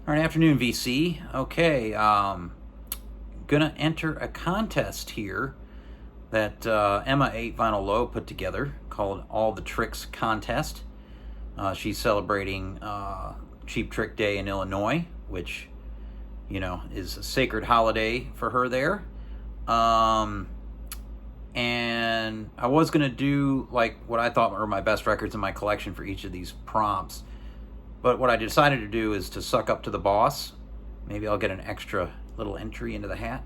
All right, afternoon, VC. Okay, gonna enter a contest here that Emma 8 Vinyl Low put together called All the Tricks Contest. She's celebrating Cheap Trick Day in Illinois, which, you know, is a sacred holiday for her there. And I was gonna do like what I thought were my best records in my collection for each of these prompts. But what I decided to do is to suck up to the boss. Maybe I'll get an extra little entry into the hat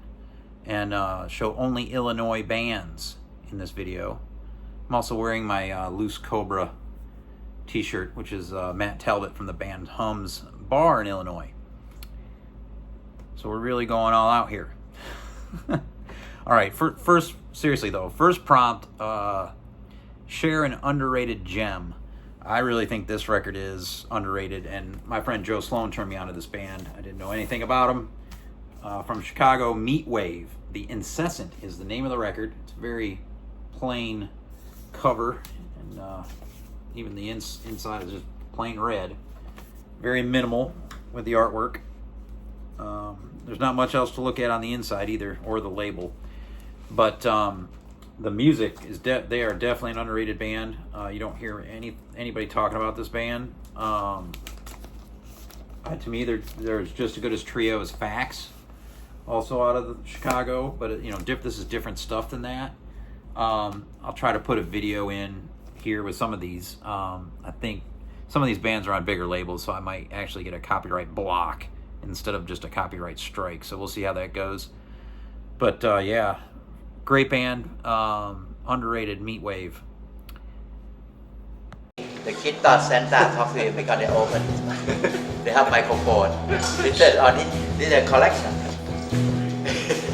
and show only Illinois bands in this video. I'm also wearing my Loose Cobra t-shirt, which is Matt Talbot from the band Hum's Bar in Illinois. So we're really going all out here. All right, first, seriously though, first prompt, share an underrated gem. I really think this record is underrated, and my friend Joe Sloan turned me onto this band. I didn't know anything about them. From Chicago, Meatwave. The Incessant is the name of the record. It's a very plain cover, and even the inside is just plain red. Very minimal with the artwork. There's not much else to look at on the inside either, or the label. But the music is they are definitely an underrated band. You don't hear anybody talking about this band. To me, they're just as good as Trio as Fax, also out of Chicago. But you know, this is different stuff than that. I'll try to put a video in here with some of these. I think some of these bands are on bigger labels, so I might actually get a copyright block instead of just a copyright strike. So we'll see how that goes. But yeah. Great band, underrated Meatwave. The kid thought Santa talked to him because they open. They have microphone. They said, "Oh, this is a collection."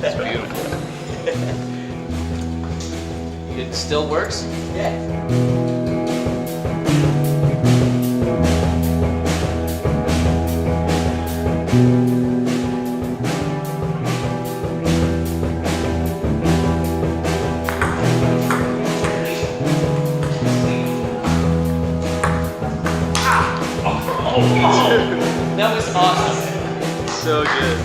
That's beautiful. It still works? Yeah. That was awesome. So good.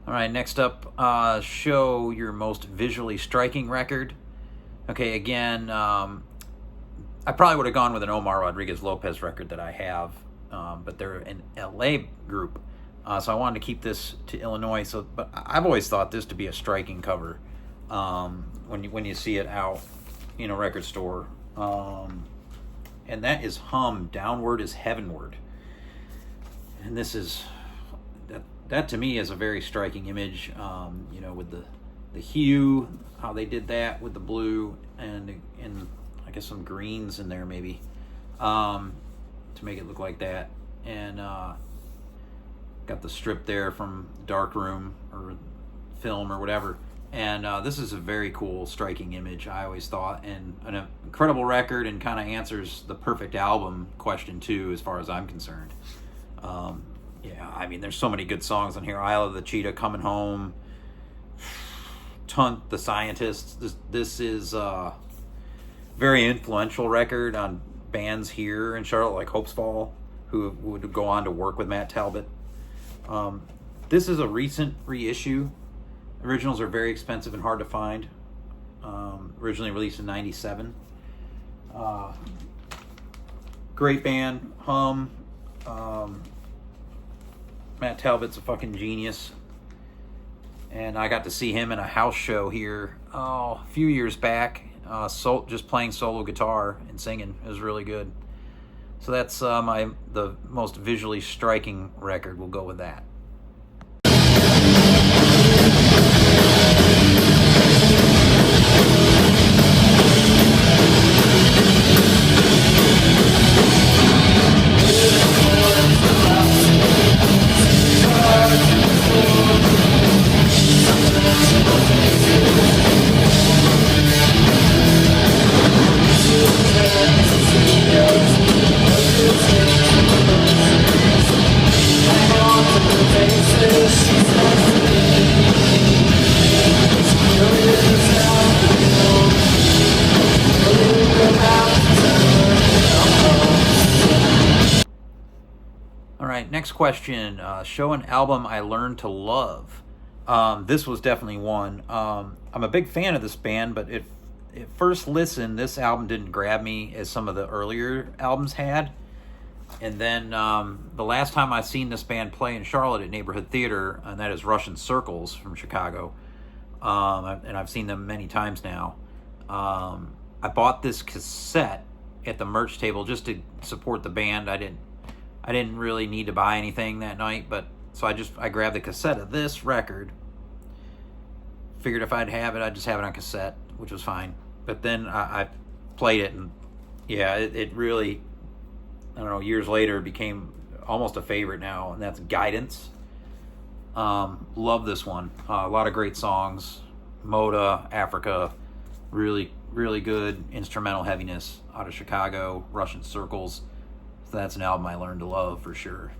All right, next up, show your most visually striking record. Okay, again, I probably would have gone with an Omar Rodriguez Lopez record that I have, but they're an LA group, so I wanted to keep this to Illinois. But I've always thought this to be a striking cover when you see it out in a record store, and that is Hum, Downward is Heavenward, and this is that to me is a very striking image. With the hue, how they did that with the blue and I guess some greens in there maybe to make it look like that, and got the strip there from Darkroom or film or whatever, and this is a very cool, striking image, I always thought, and an incredible record, and kind of answers the perfect album question too, as far as I'm concerned. I mean, there's so many good songs on here. Isle of the Cheetah, Coming Home, Tunt, The Scientists. This is a very influential record on bands here in Charlotte, like Hopesfall, who would go on to work with Matt Talbot. This is a recent reissue. Originals are very expensive and hard to find. Originally released in '97. Great band, Hum. Matt Talbot's a fucking genius. And I got to see him in a house show here a few years back, just playing solo guitar and singing. It was really good. So that's the most visually striking record. We'll go with that. Next question, show an album I learned to love. This was definitely one. I'm a big fan of this band, but at first listen, this album didn't grab me as some of the earlier albums had. And then the last time I seen this band play in Charlotte at Neighborhood Theater, and that is Russian Circles from Chicago, and I've seen them many times now. I bought this cassette at the merch table just to support the band. I didn't really need to buy anything that night, but so I grabbed the cassette of this record. Figured if I'd have it, I'd just have it on cassette, which was fine. But then I played it, and yeah, it really, I don't know, years later it became almost a favorite now, and that's Guidance. Love this one. A lot of great songs. Moda, Africa, really, really good instrumental heaviness out of Chicago. Russian Circles. So that's an album I learned to love for sure.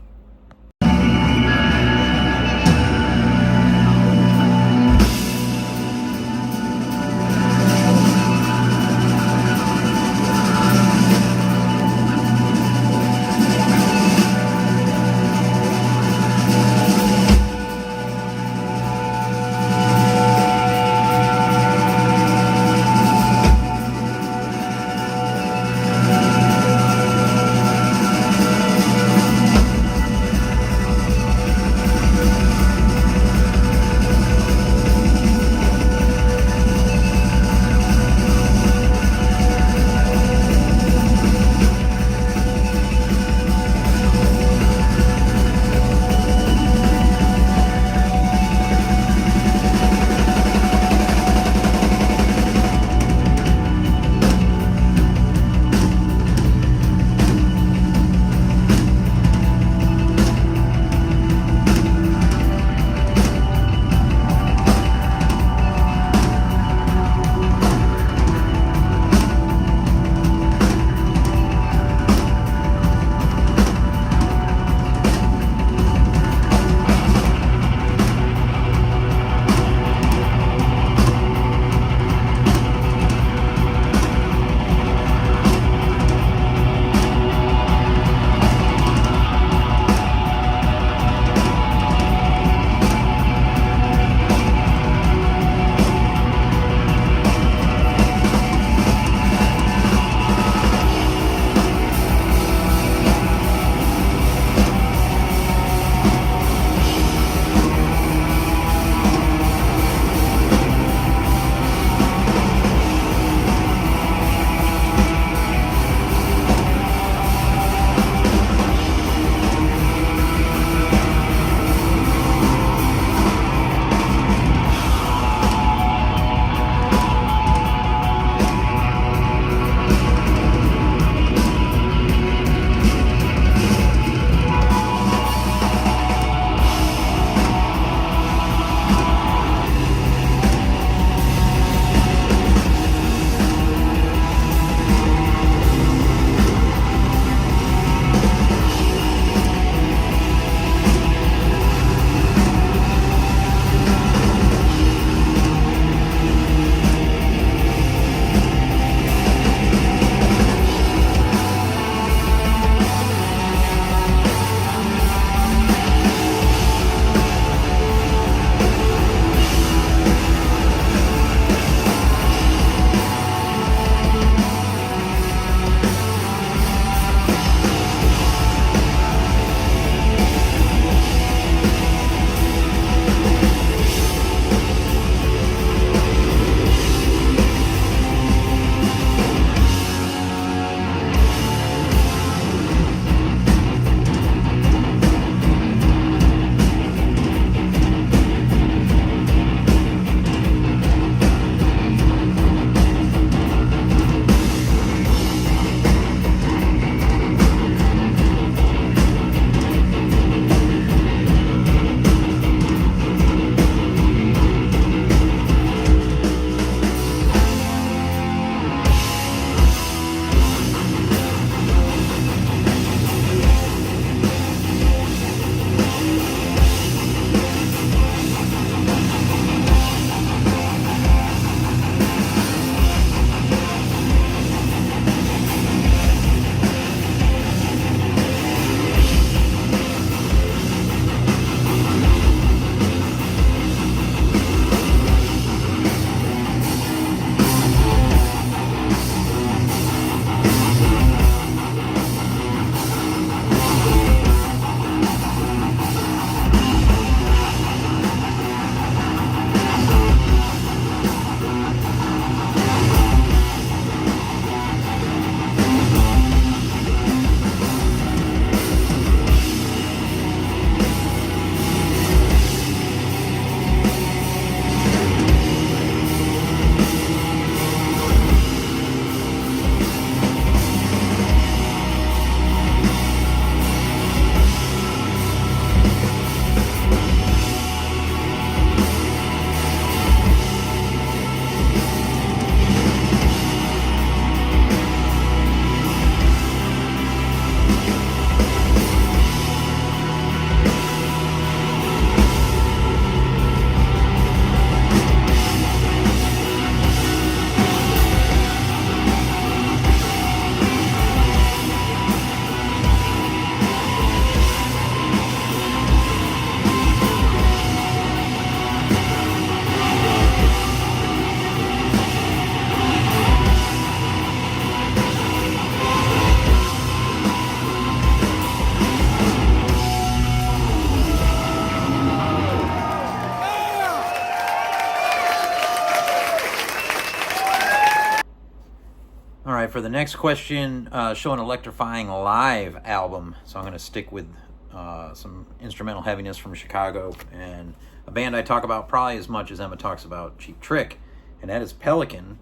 for the next question, show an electrifying live album. So I'm going to stick with some instrumental heaviness from Chicago, and a band I talk about probably as much as Emma talks about Cheap Trick, and that is Pelican.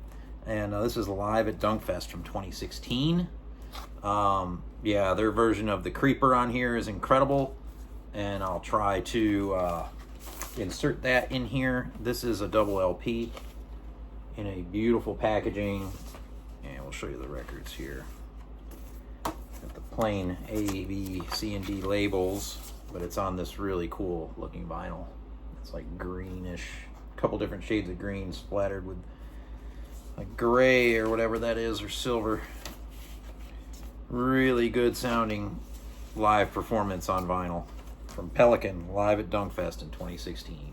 And this is live at Dunkfest from 2016. Yeah, their version of The Creeper on here is incredible, and I'll try to insert that in here. This is a double LP in a beautiful packaging, and we'll show you the records here. Got the plain A, B, C, and D labels, but it's on this really cool looking vinyl. It's like greenish, a couple different shades of green splattered with like gray or whatever that is, or silver. Really good sounding live performance on vinyl from Pelican live at Dunkfest in 2016.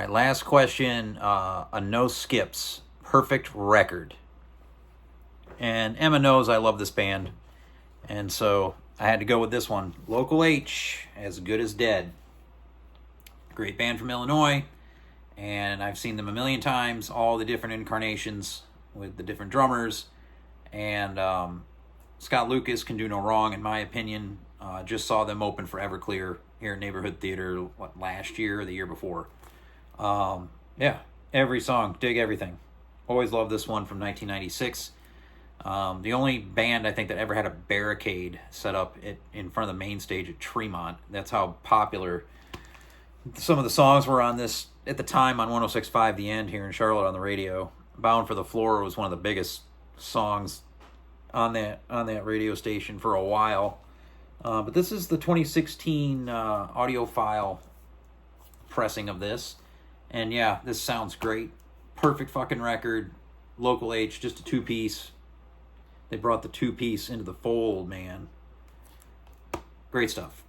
right, last question. A no skips, perfect record. And Emma knows I love this band, and so I had to go with this one. Local H, As Good as Dead. Great band from Illinois, and I've seen them a million times, all the different incarnations with the different drummers, and Scott Lucas can do no wrong, in my opinion. Just saw them open for Everclear here at Neighborhood Theater last year or the year before. Yeah, every song, dig everything. Always loved this one from 1996. The only band I think that ever had a barricade set up in front of the main stage at Tremont. That's how popular some of the songs were on this at the time on 106.5 The End here in Charlotte on the radio. Bound for the Floor was one of the biggest songs on that radio station for a while. But this is the 2016 audiophile pressing of this. And yeah, this sounds great. Perfect fucking record. Local H, just a two-piece. They brought the two-piece into the fold, man. Great stuff.